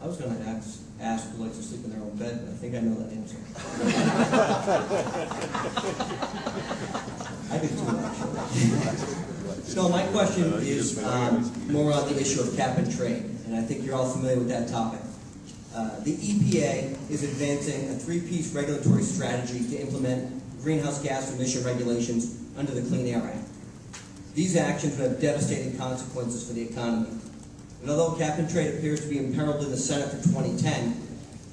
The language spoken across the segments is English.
was going to ask who likes to sleep in their own bed, but I think I know that answer. I do too, actually. So my question is more on the issue of cap and trade, and I think you're all familiar with that topic. The EPA is advancing a three-piece regulatory strategy to implement greenhouse gas emission regulations under the Clean Air Act. These actions will have devastating consequences for the economy. And although cap and trade appears to be imperiled in the Senate for 2010,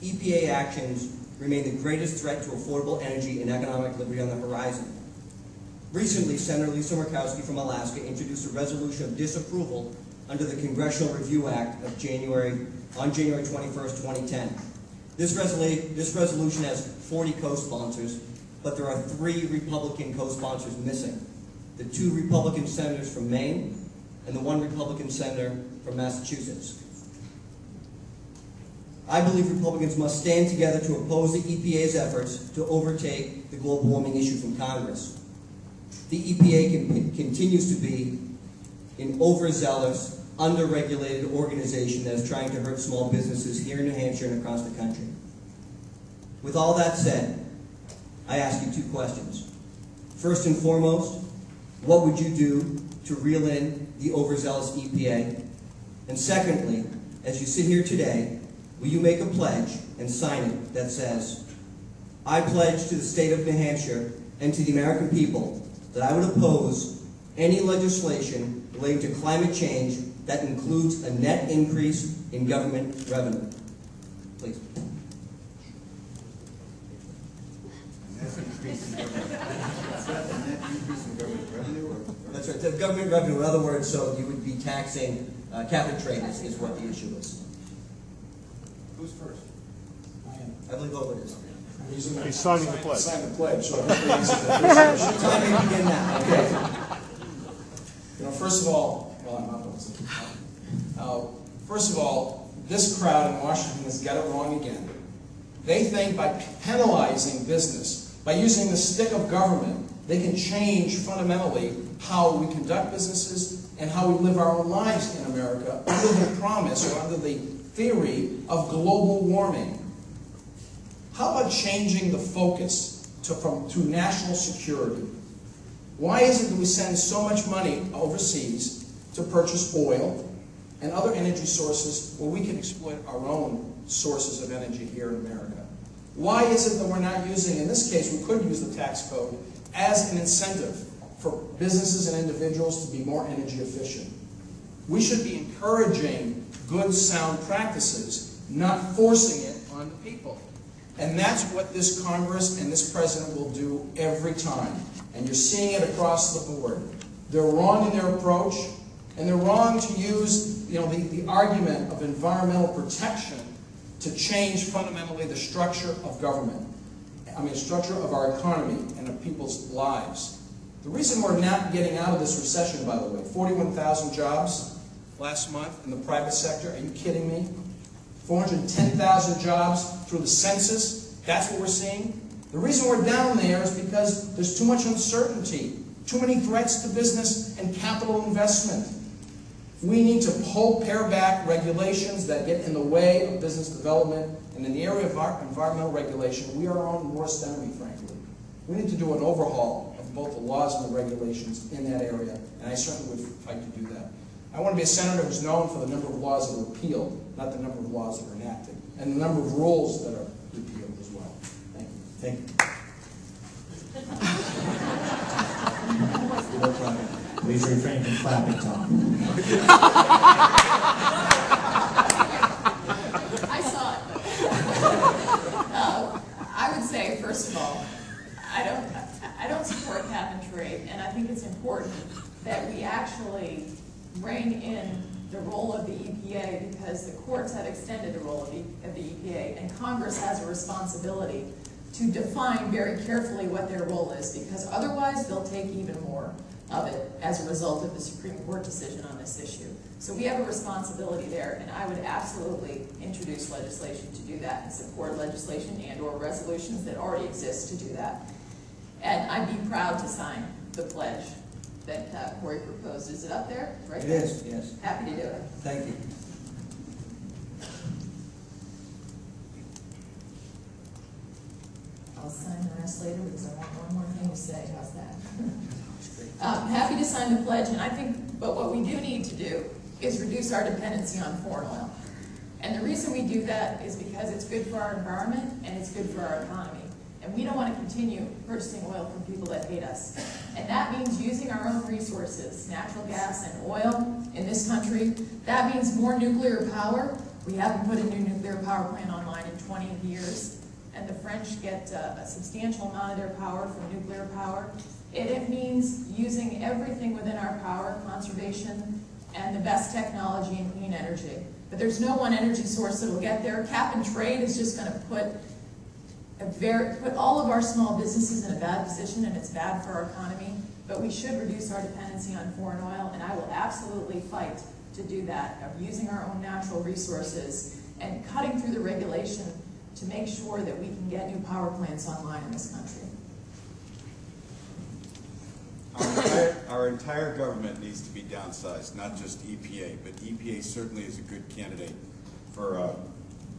EPA actions remain the greatest threat to affordable energy and economic liberty on the horizon. Recently, Senator Lisa Murkowski from Alaska introduced a resolution of disapproval under the Congressional Review Act of January 21st, 2010. This resolution has 40 co-sponsors, but there are 3 Republican co-sponsors missing. The 2 Republican senators from Maine and the 1 Republican senator from Massachusetts. I believe Republicans must stand together to oppose the EPA's efforts to overtake the global warming issue from Congress. The EPA continues to be an overzealous, under-regulated organization that is trying to hurt small businesses here in New Hampshire and across the country. With all that said, I ask you 2 questions. First and foremost, what would you do to reel in the overzealous EPA? And secondly, as you sit here today, will you make a pledge and sign it that says, I pledge to the state of New Hampshire and to the American people that I would oppose any legislation relating to climate change that includes a net increase in government revenue. Please. That's right, the government revenue. In other words, so you would be taxing cap and trade is what the issue is. Who's first? I am. I believe Ovide is. He's signing the pledge. Sign the pledge. So hopefully he's in the Time may begin now. Okay. You know, first of all, well, I'm not going to first of all, this crowd in Washington has got it wrong again. They think by penalizing business, by using the stick of government, they can change fundamentally how we conduct businesses and how we live our own lives in America under the promise or under the theory of global warming. How about changing the focus to national security? Why is it that we send so much money overseas to purchase oil and other energy sources where we can exploit our own sources of energy here in America? Why is it that we're not using, in this case, we could use the tax code as an incentive for businesses and individuals to be more energy efficient? We should be encouraging good, sound practices, not forcing it on the people. And that's what this Congress and this President will do every time. And you're seeing it across the board. They're wrong in their approach, and they're wrong to use the argument of environmental protection to change fundamentally the structure of government. I mean, the structure of our economy and of people's lives. The reason we're not getting out of this recession, by the way, 41,000 jobs last month in the private sector. Are you kidding me? 410,000 jobs through the census. That's what we're seeing. The reason we're down there is because there's too much uncertainty, too many threats to business and capital investment. We need to pare back regulations that get in the way of business development. And in the area of environmental regulation, we are our own worst enemy, frankly. We need to do an overhaul of both the laws and the regulations in that area, and I certainly would fight to do that. I want to be a senator who's known for the number of laws that are repealed, not the number of laws that are enacted, and the number of rules that are repealed as well. Thank you. Thank you. No problem. Please refrain from clapping, Tom. I saw it. I would say, first of all, I don't support cap and trade, and I think it's important that we actually rein in the role of the EPA because the courts have extended the role of the EPA, and Congress has a responsibility to define very carefully what their role is, because otherwise they'll take even more of it as a result of the Supreme Court decision on this issue. So we have a responsibility there, and I would absolutely introduce legislation to do that and support legislation and or resolutions that already exist to do that. And I'd be proud to sign the pledge that Corey proposed. Is it up there? Right It there? is, yes. Happy to do it. Thank you. minutes later because I want one more thing to say. How's that? Happy to sign the pledge, and I think, but what we do need to do is reduce our dependency on foreign oil. And the reason we do that is because it's good for our environment and it's good for our economy. And we don't want to continue purchasing oil from people that hate us. And that means using our own resources, natural gas and oil in this country. That means more nuclear power. We haven't put a new nuclear power plant online in 20 years. And the French get a substantial amount of their power from nuclear power. And it means using everything within our power, conservation, and the best technology and clean energy. But there's no one energy source that will get there. Cap and trade is just going to put all of our small businesses in a bad position, and it's bad for our economy. But we should reduce our dependency on foreign oil, and I will absolutely fight to do that, of using our own natural resources and cutting through the regulation to make sure that we can get new power plants online in this country. Our entire government needs to be downsized, not just EPA, but EPA certainly is a good candidate for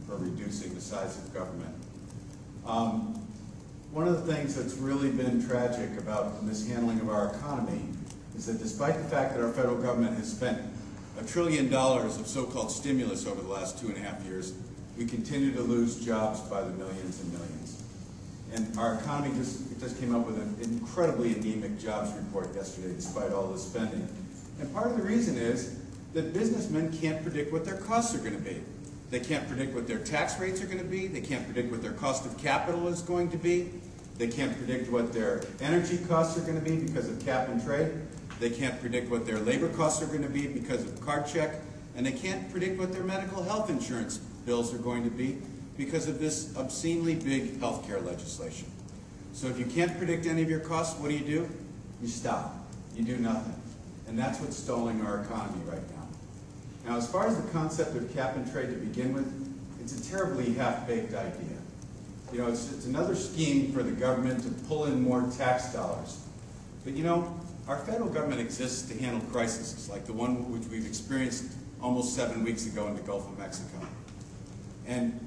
reducing the size of government. One of the things that's really been tragic about the mishandling of our economy is that despite the fact that our federal government has spent $1 trillion of so-called stimulus over the last 2.5 years, we continue to lose jobs by the millions and millions. And our economy just came up with an incredibly anemic jobs report yesterday, despite all this spending. And part of the reason is that businessmen can't predict what their costs are going to be. They can't predict what their tax rates are going to be. They can't predict what their cost of capital is going to be. They can't predict what their energy costs are going to be because of cap and trade. They can't predict what their labor costs are going to be because of card check. And they can't predict what their medical health insurance bills are going to be because of this obscenely big health care legislation. So if you can't predict any of your costs, what do? You stop. You do nothing. And that's what's stalling our economy right now. Now, as far as the concept of cap and trade to begin with, it's a terribly half-baked idea. You know, it's another scheme for the government to pull in more tax dollars. But you know, our federal government exists to handle crises like the one which we've experienced almost 7 weeks ago in the Gulf of Mexico. And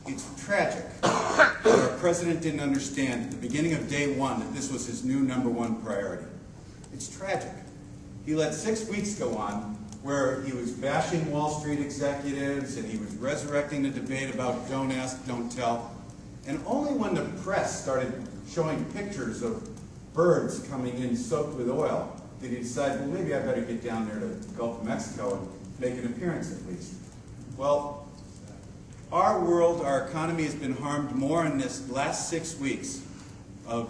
it's tragic that our president didn't understand at the beginning of day one that this was his new #1 priority. It's tragic. He let 6 weeks go on where he was bashing Wall Street executives and he was resurrecting the debate about don't ask, don't tell. And only when the press started showing pictures of birds coming in soaked with oil did he decide, well, maybe I better get down there to the Gulf of Mexico and make an appearance at least. Well, our world, our economy has been harmed more in this last 6 weeks of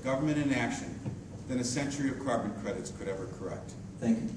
government inaction than a century of carbon credits could ever correct. Thank you.